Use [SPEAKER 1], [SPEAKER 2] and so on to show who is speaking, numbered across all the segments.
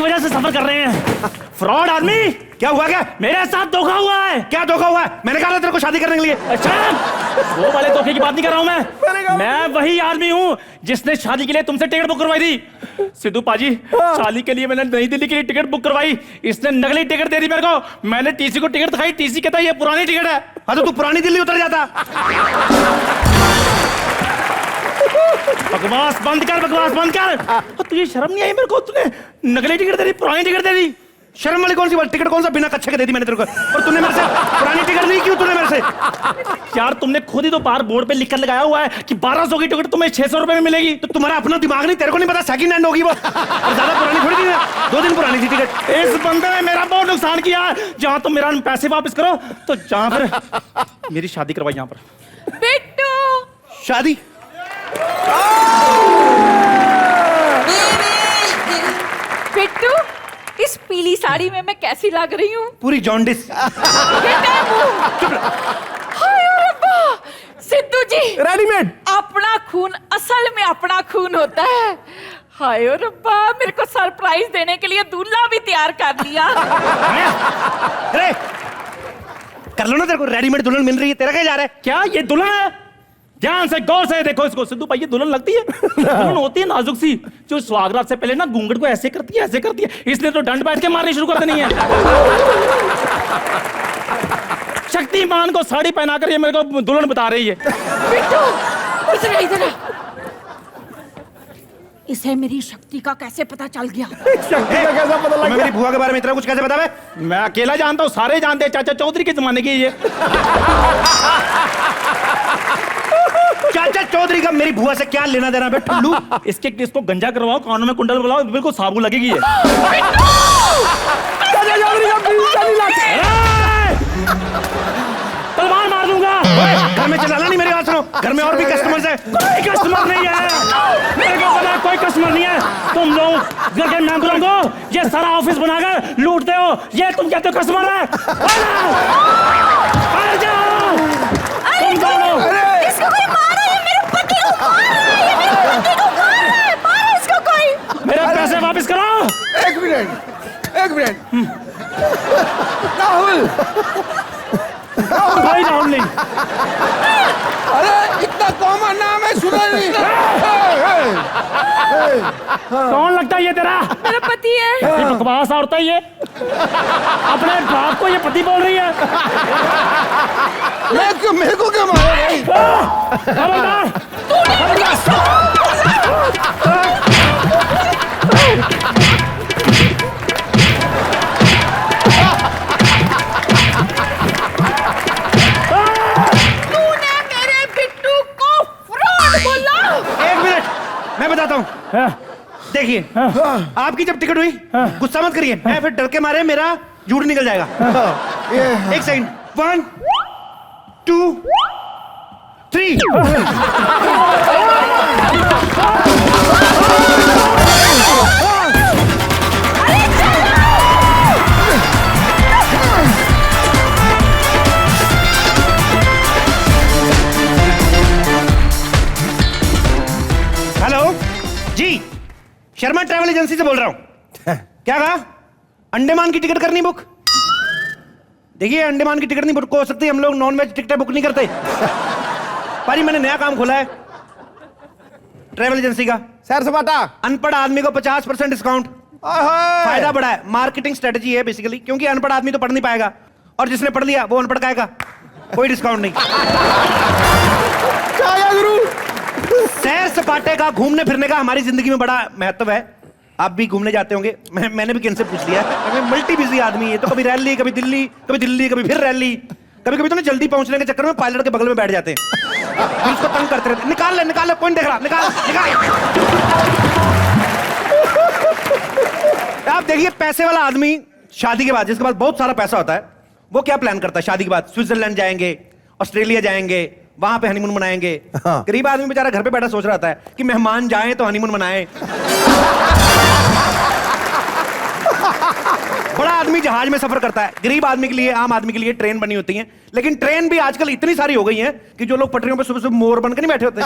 [SPEAKER 1] वजह से सफर कर रहे हैं। फ्रॉड आदमी।
[SPEAKER 2] क्या हुआ? क्या
[SPEAKER 1] मेरे साथ धोखा हुआ है।
[SPEAKER 2] क्या धोखा हुआ है? मैंने कहा था तेरे को शादी करने के लिए।
[SPEAKER 1] अच्छा, वो वाले धोखे की बात नहीं कर रहा हूँ मैं वही आदमी हूँ जिसने शादी के लिए तुमसे टिकट बुक करवाई थी। सिद्धू पाजी, शादी के लिए मैंने नई दिल्ली के लिए टिकट बुक करवाई, इसने नकली टिकट दे दी मेरे को। मैंने टीसी को टिकट दिखाई, टीसी कहता ये पुरानी टिकट है।
[SPEAKER 2] हाँ तो तू पुरानी दिल्ली उतर जाता।
[SPEAKER 1] बकवास बंद कर, बकवास बंद कर। तुझे शर्म नहीं आई मेरे को? तूने नकली टिकट दे दी, पुरानी टिकट दे दी।
[SPEAKER 2] शर्म वाली कौन सी बात? टिकट कौन सा बिना कच्चे के दे दी मैंने तेरे को, और तूने मेरे से पुरानी टिकट नहीं क्यों तूने मेरे से?
[SPEAKER 1] यार तुमने खुद ही तो बाहर बोर्ड पे लिखकर लगाया हुआ है कि 1200 की टिकट तुम्हें 600 रुपए में मिलेगी।
[SPEAKER 2] तो तुम्हारा अपना दिमाग नहीं? तेरे को नहीं पता सेकंड हैंड होगी वो, और ज्यादा पुरानी थोड़ी थी, 2 दिन पुरानी थी टिकट।
[SPEAKER 1] इस बंदे ने मेरा बहुत नुकसान किया। जहां तुम मेरा पैसे वापस करो तो जहां पर मेरी शादी करवाई यहां पर।
[SPEAKER 3] बिट्टू
[SPEAKER 2] शादी?
[SPEAKER 3] बिट्टू, इस पीली साड़ी में मैं कैसी लग रही हूँ?
[SPEAKER 2] पूरी जॉन्डिस।
[SPEAKER 3] सिद्धू जी,
[SPEAKER 4] रेडीमेड
[SPEAKER 3] अपना खून असल में अपना खून होता है। हाय ओ रब्बा, मेरे को सरप्राइज देने के लिए दूल्हा भी तैयार कर लिया।
[SPEAKER 2] अरे कर लो ना, तेरे को रेडीमेड दुल्हन मिल रही है, तेरा क्या जा रहा है?
[SPEAKER 1] क्या ये दुल्हन है? ध्यान से गौर से देखो इसको। सिद्धू भाई, ये दुल्हन लगती है? दुल्हन होती है नाजुक सी, जो सुहागरात से पहले ना घूंघट को ऐसे करती है, ऐसे करती है। इसने तो डंड बैठ के मारनी शुरू कर देनी है। शक्तिमान को साड़ी पहनाकर ये मेरे को दुल्हन बता रही है।
[SPEAKER 3] बिट्टू इधर इधर, इसे मेरी शक्ति का कैसे पता चल गया?
[SPEAKER 4] शक्ति का कैसा पता लग
[SPEAKER 2] मेरी
[SPEAKER 4] गया?
[SPEAKER 2] बुआ के बारे में इतना कुछ कैसे पता है?
[SPEAKER 1] मैं अकेला जानता हूँ, सारे जानते हैं। चाचा चौधरी के जमाने की ये।
[SPEAKER 2] चाचा चौधरी का मेरी बुआ से क्या लेना देना बे ठुल्लू?
[SPEAKER 1] इसको गंजा करवाओ, कानों में कुंडल बुलाओ, बिल्कुल साबु लगेगी ये।
[SPEAKER 4] चाचा चौधरी का 20 लाख।
[SPEAKER 1] तलवार मार दूंगा।
[SPEAKER 2] घर में चलाना नहीं, मेरी बात सुनो। घर में और भी कस्टमर्स है।
[SPEAKER 1] कोई कस्टमर नहीं है, मेरे को पता है कोई कस्टमर नहीं है। तुम लोग घर के मेंबरों को ये सारा ऑफिस बनाकर लूटते हो, ये तुम कहते हो कस्टमर है? आ जाओ तुम दोनों।
[SPEAKER 3] इसको कोई मार रहा है, मेरे पति को मार रहा है, ये मेरे पति को मार रहा है, मारो इसको कोई।
[SPEAKER 1] मेरे पैसे वापस करो।
[SPEAKER 4] एक मिनट राहुल
[SPEAKER 1] भाई राहुल नहीं,
[SPEAKER 4] अरे इतना कॉमन नाम है, सुना नहीं?
[SPEAKER 1] कौन लगता है ये तेरा?
[SPEAKER 3] मेरा पति है।
[SPEAKER 1] ये बकवास औरत है ये, अपने बाप को ये पति बोल रही है।
[SPEAKER 4] मेरे को क्या मारा भाई?
[SPEAKER 1] खबरदार।
[SPEAKER 3] तूने मेरे बिट्टू को फ्रॉड बोला।
[SPEAKER 2] एक मिनट, मैं बताता हूँ। देखिए, आपकी जब टिकट हुई, गुस्सा मत करिए, मैं फिर डर के मारे मेरा झूठ निकल जाएगा। एक सेकंड, 1 2 3। हेलो जी, शर्मा ट्रैवल एजेंसी से बोल रहा हूँ। क्या कहा? अंडमान की टिकट करनी बुक? देखिए, अंडमान की टिकट नहीं बुक हो सकती, हम लोग नॉन वेज टिकटें बुक नहीं करते। पारी, मैंने नया काम खोला है ट्रैवल एजेंसी का।
[SPEAKER 4] सैर सपाटा,
[SPEAKER 2] अनपढ़ आदमी को 50% डिस्काउंट। फायदा बड़ा है, मार्केटिंग स्ट्रेटजी है बेसिकली, क्योंकि अनपढ़ आदमी तो पढ़ नहीं पाएगा, और जिसने पढ़ लिया वो अनपढ़ काएगा। कोई डिस्काउंट नहीं।
[SPEAKER 4] क्या गुरु?
[SPEAKER 2] सैर सपाटे का, घूमने फिरने का हमारी जिंदगी में बड़ा महत्व है। आप भी घूमने जाते होंगे, मैंने भी किन से पूछ लिया। मल्टी बिजी आदमी है, तो कभी रैली, कभी दिल्ली, कभी फिर रैली, कभी कभी तो ना जल्दी पहुंचने के चक्कर में पायलट के बगल में बैठ जाते हैं, फिर उसको तंग करते रहते। निकाल ले, कौन देख रहा? निकाल। आप देखिए, पैसे वाला आदमी शादी के बाद, जिसके पास बहुत सारा पैसा होता है, वो क्या प्लान करता है शादी के बाद? स्विट्जरलैंड जाएंगे, ऑस्ट्रेलिया जाएंगे, वहां पे हनीमून मनाएंगे।
[SPEAKER 4] हाँ।
[SPEAKER 2] गरीब आदमी बेचारा घर पे बैठा सोच रहा है कि मेहमान जाएं तो हनीमून मनाएं। बड़ा आदमी जहाज में सफर करता है। गरीब आदमी के लिए, आम आदमी के लिए ट्रेन बनी होती है, लेकिन ट्रेन भी आजकल इतनी सारी हो गई है कि जो लोग पटरियों पे सुबह सुबह मोर बनकर नहीं बैठे होते।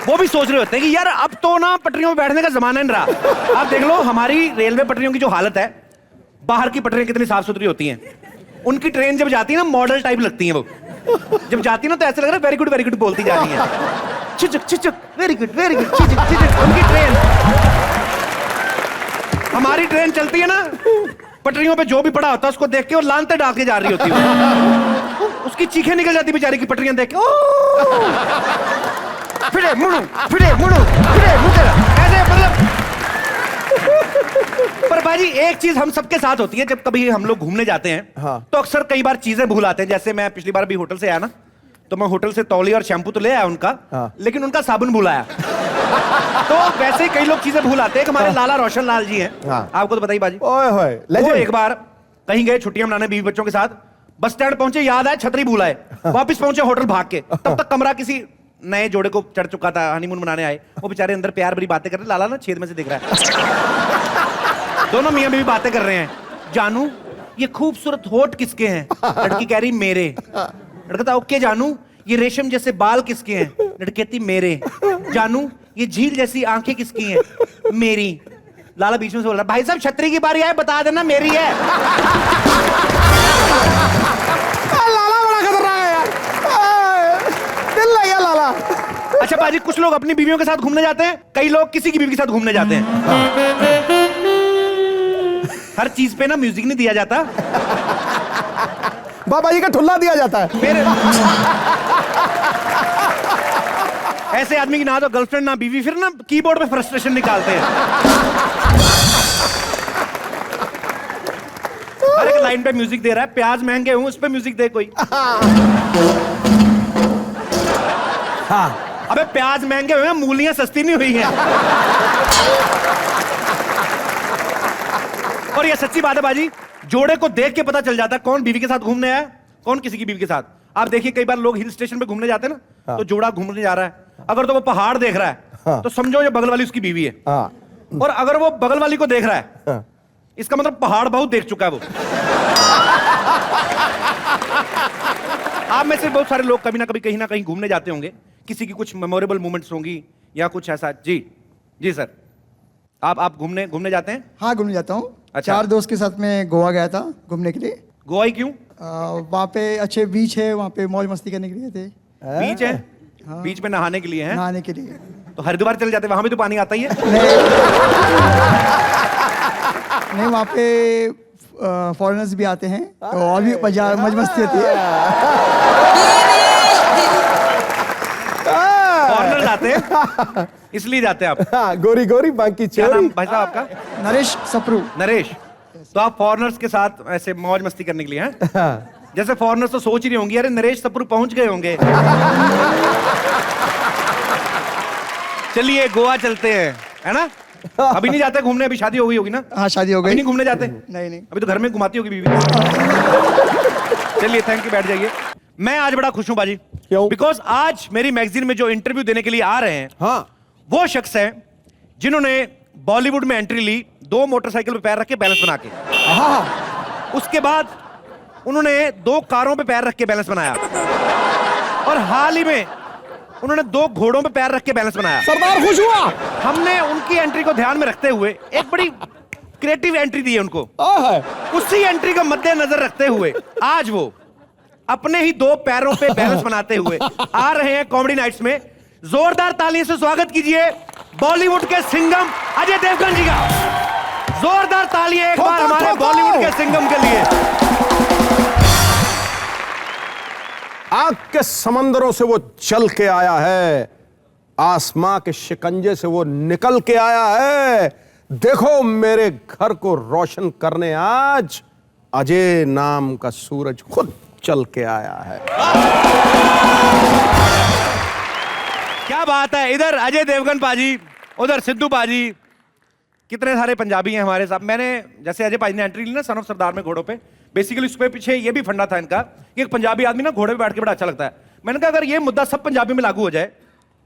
[SPEAKER 2] वो भी सोच रहे होते हैं कि यार अब तो ना पटरियों पे बैठने का जमाना नहीं रहा। आप देख लो हमारी रेलवे पटरियों की जो हालत है, बाहर की पटरियां कितनी साफ सुथरी होती हैं, उनकी ट्रेन जब जाती है ना मॉडल टाइप लगती है वो। जब जाती है ना तो ऐसा लग रहा है वेरी गुड बोलती जा रही है, चिचक चिचक वेरी गुड चिचक चिचक। उनकी ट्रेन, हमारी ट्रेन चलती है ना, पटरियों पे जो भी पड़ा होता है उसको देख के और लानते डाल के जा रही होती है, उसकी चीखें निकल जाती बेचारी की पटरियां देख के। फिरे मुड़ो ऐसे मतलब। पर बाजी एक चीज हम सबके साथ होती है, जब कभी हम लोग घूमने जाते हैं
[SPEAKER 4] हाँ।
[SPEAKER 2] तो अक्सर कई बार चीजें भूल आते हैं। जैसे मैं पिछली बार भी होटल से आया ना, तो मैं होटल से तौलिया और शैम्पू तो ले आया उनका,
[SPEAKER 4] हाँ।
[SPEAKER 2] लेकिन उनका साबुन भूल आया। तो वैसे ही कई लोग चीजें भूल आते हैं कि हमारे लाला रोशन लाल जी हैं,
[SPEAKER 4] हाँ।
[SPEAKER 2] आपको तो बताइए बाजी।
[SPEAKER 4] ओए होए
[SPEAKER 2] वो
[SPEAKER 4] लेजेंड।
[SPEAKER 2] एक बार कहीं गए छुट्टियां मनाने बीवी बच्चों के साथ, बस स्टैंड पहुंचे, याद आया छतरी भूल आए, वापस पहुंचे होटल भाग के, तब तक कमरा किसी नए जोड़े को चढ़ चुका था, हनीमून मनाने आए, वो बेचारे अंदर प्यार भरी बातें कर रहे, लाला ना छेद में से दिख रहा है। दोनों मियां बीवी बातें कर रहे हैं, जानू ये खूबसूरत होठ किसके हैं? लड़की कह रही मेरे। लड़का था ओके जानू ये रेशम जैसे बाल किसके हैं? लड़की कहती मेरे। जानू ये झील जैसी आंखें किसकी हैं? मेरी। लाला बीच में से बोल रहा भाई साहब छतरी की बारी आए बता देना मेरी है।
[SPEAKER 4] लाला बड़ा खतरनाक है यार, दिल लग गया लाला।
[SPEAKER 2] अच्छा बाजी, कुछ लोग अपनी बीवियों के साथ घूमने जाते हैं, कई लोग किसी की बीवी के साथ घूमने जाते हैं। हर चीज पे ना म्यूजिक नहीं दिया जाता,
[SPEAKER 4] बाबा जी का ठुल्ला दिया जाता है।
[SPEAKER 2] फिर ऐसे आदमी की ना तो गर्लफ्रेंड ना बीवी, फिर ना कीबोर्ड पे फ्रस्ट्रेशन निकालते हैं। हर एक लाइन पे म्यूजिक दे रहा है, प्याज महंगे हूं उस पे म्यूजिक दे कोई।
[SPEAKER 4] हाँ
[SPEAKER 2] अबे प्याज महंगे हुए हैं, मूलियां सस्ती नहीं हुई हैं। और ये सच्ची बात है बाजी, जोड़े को देख के पता चल जाता है कौन बीवी के साथ घूमने आया, कौन किसी की बीवी के साथ। आप देखिए कई बार लोग हिल स्टेशन पे घूमने जाते हैं ना,
[SPEAKER 4] हाँ।
[SPEAKER 2] तो जोड़ा घूमने जा रहा है, अगर तो वो पहाड़ देख रहा है,
[SPEAKER 4] हाँ।
[SPEAKER 2] तो समझो ये बगल वाली उसकी बीवी है।
[SPEAKER 4] हाँ
[SPEAKER 2] और अगर वो बगल वाली को देख रहा है,
[SPEAKER 4] हाँ।
[SPEAKER 2] इसका मतलब पहाड़ बहुत देख चुका है वो। आप में से बहुत सारे लोग कभी ना कभी कहीं ना कहीं घूमने जाते होंगे, किसी की कुछ मेमोरेबल मोमेंट्स होंगी या कुछ ऐसा। जी जी सर, आप घूमने जाते हैं?
[SPEAKER 5] हाँ घूमने जाता हूँ।
[SPEAKER 2] अच्छा।
[SPEAKER 5] 4 दोस्त के साथ में गोवा गया था घूमने के लिए।
[SPEAKER 2] गोवा ही क्यों?
[SPEAKER 5] वहाँ पे अच्छे बीच है, वहाँ पे मौज मस्ती करने के लिए थे,
[SPEAKER 2] बीच है?
[SPEAKER 5] हाँ।
[SPEAKER 2] बीच में नहाने के लिए है?
[SPEAKER 5] नहाने के लिए।
[SPEAKER 2] तो हरिद्वार चले जाते, वहां भी तो पानी आता ही है।
[SPEAKER 5] नहीं वहाँ पे फॉरेनर्स भी आते हैं, तो और भी मौज मस्ती होती है।
[SPEAKER 2] फॉरेनर जाते हैं इसलिए जाते हैं आप?
[SPEAKER 4] हाँ, गोरी गोरी बाकी
[SPEAKER 2] क्या नाम
[SPEAKER 4] चोरी।
[SPEAKER 2] भाई साहब आपका?
[SPEAKER 5] नरेश सप्रू।
[SPEAKER 2] नरेश। तो आप फॉरेनर्स के साथ ऐसे मौज मस्ती करने के लिए हैं?
[SPEAKER 4] हाँ।
[SPEAKER 2] जैसे फॉरेनर्स तो सोच ही रहे होंगे अरे नरेश सप्रू पहुंच गए होंगे। चलिए गोवा चलते हैं, है ना? अभी नहीं जाते घूमने, अभी शादी हो गई होगी ना?
[SPEAKER 5] हाँ शादी हो
[SPEAKER 2] अभी
[SPEAKER 5] गई।
[SPEAKER 2] नहीं घूमने जाते?
[SPEAKER 5] नहीं नहीं।
[SPEAKER 2] अभी तो घर में घुमाती होगी बीवी। चलिए थैंक यू, बैठ जाइए। मैं आज बड़ा खुश हूं बाजी।
[SPEAKER 4] क्यों?
[SPEAKER 2] बिकॉज आज मेरी मैगजीन में जो इंटरव्यू देने के लिए आ रहे हैं,
[SPEAKER 4] हाँ
[SPEAKER 2] वो शख्स है जिन्होंने बॉलीवुड में एंट्री ली 2 मोटरसाइकिल पे पैर रख के बैलेंस बना के।
[SPEAKER 4] हाँ।
[SPEAKER 2] उसके बाद उन्होंने 2 कारों पे पैर रख के बैलेंस बनाया, और हाल ही में उन्होंने 2 घोड़ों पे पैर रख के बैलेंस बनाया।
[SPEAKER 4] सरदार खुश हुआ।
[SPEAKER 2] हमने उनकी एंट्री को ध्यान में रखते हुए एक बड़ी क्रिएटिव एंट्री दी है उनको।
[SPEAKER 4] है।
[SPEAKER 2] उसी एंट्री को मद्देनजर रखते हुए आज वो अपने ही 2 पैरों पे बैलेंस बनाते हुए आ रहे हैं कॉमेडी नाइट्स में। जोरदार तालियों से स्वागत कीजिए बॉलीवुड के सिंघम अजय देवगन जी का। जोरदार तालियां एक बार हमारे बॉलीवुड के सिंघम के लिए।
[SPEAKER 4] आग के समंदरों से वो चल के आया है, आसमां के शिकंजे से वो निकल के आया है। देखो मेरे घर को रोशन करने आज अजय नाम का सूरज खुद चल के आया है।
[SPEAKER 2] क्या बात है, इधर अजय देवगन पाजी, उधर सिद्धू पाजी, कितने सारे पंजाबी हैं हमारे साथ। मैंने जैसे अजय पाजी ने एंट्री ली ना सन ऑफ सरदार में घोड़ों पे, बेसिकली उसके पीछे ये भी फंडा था इनका कि एक पंजाबी आदमी ना घोड़े पे बैठ के बड़ा अच्छा लगता है। मैंने कहा अगर ये मुद्दा सब पंजाबी में लागू हो जाए,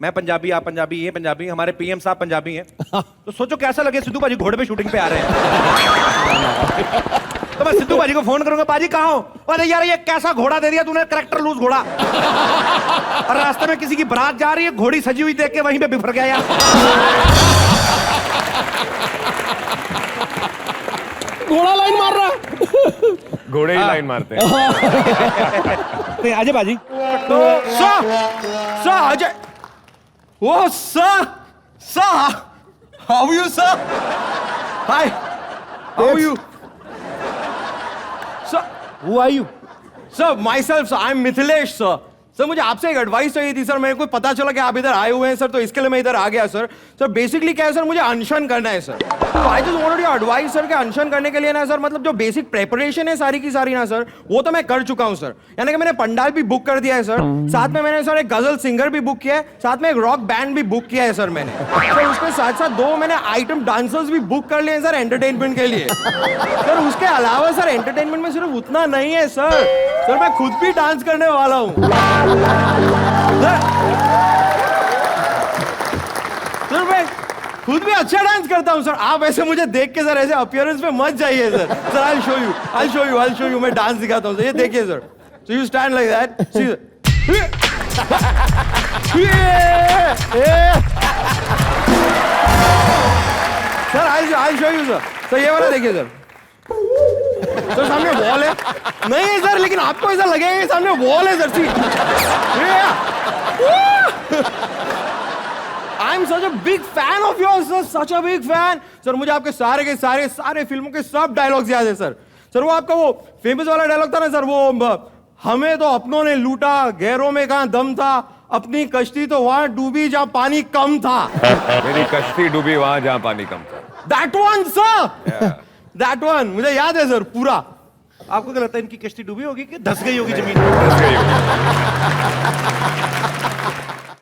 [SPEAKER 2] मैं पंजाबी, आप पंजाबी, ये पंजाबी, हमारे पीएम साहब पंजाबी हैं, तो सोचो कैसा लगे सिद्धू पाजी घोड़े पे शूटिंग पे आ रहे हैं। तो मैं सिद्धू पाजी को फोन करूंगा, पाजी कहाँ हो? अरे यार ये कैसा घोड़ा दे दिया तूने, करेक्टर लूज घोड़ा। और रास्ते में किसी की बारात जा रही है, घोड़ी सजी हुई देख के वहीं पे बिफर गया यार।
[SPEAKER 4] घोड़ा लाइन मार रहा है।
[SPEAKER 6] घोड़े ही लाइन मारते हैं।
[SPEAKER 2] नहीं, अजय बाजी तो sir Ajay, oh sir how you sir, hi how you sir, who are you
[SPEAKER 6] sir myself sir, I am Mithilesh sir. Sir मुझे आपसे एक एडवाइस चाहिए थी सर, मेरे को पता चला कि आप इधर आए हुए हैं सर, तो इसके लिए मैं इधर आ गया सर। सर बेसिकली क्या है सर, मुझे अनशन करना है सर, तो I just wanted your advice sir कि अनशन करने के लिए ना सर, मतलब जो बेसिक प्रिपरेशन है सारी की सारी ना सर, वो तो मैं कर चुका हूं सर। यानी कि मैंने पंडाल भी बुक कर दिया है सर, साथ में मैंने सर एक गजल सिंगर भी बुक किया है, साथ में एक रॉक बैंड भी बुक किया है सर मैंने। सर उसके साथ साथ 2 मैंने आइटम डांसर्स भी बुक कर लिए हैं सर एंटरटेनमेंट के लिए। सर उसके अलावा सर एंटरटेनमेंट में सिर्फ उतना नहीं है सर, सर मैं खुद भी डांस करने वाला हूँ सर, मैं खुद भी अच्छा डांस करता हूं सर। आप ऐसे मुझे देख के सर ऐसे अपीयरेंस पे मत जाइए sir. Sir I will show you मैं डांस दिखाता हूं सर, ये देखिए sir. So you stand like that, sir I show you sir. Sir ये वाला देखिए सर, सर सामने वॉल है, नहीं है सर लेकिन आपको ऐसा लगेगा कि सामने वॉल है sir. See I am such a big fan of yours sir, such a big fan sir. मुझे आपके सारे के सारे फिल्मों के सब डायलॉग्स याद है सर। सर वो आपका वो फेमस वाला डायलॉग था ना सर, वो हमें तो अपनों ने लूटा, गैरों में कहां दम था, अपनी कश्ती तो वहां डूबी जहां पानी कम था।
[SPEAKER 7] मेरी कश्ती डूबी वहां जहां पानी कम था।
[SPEAKER 6] That one sir, that one मुझे याद है सर पूरा।
[SPEAKER 2] आपको क्या लगता है इनकी कश्ती डूबी होगी कि धस गई होगी जमीन में?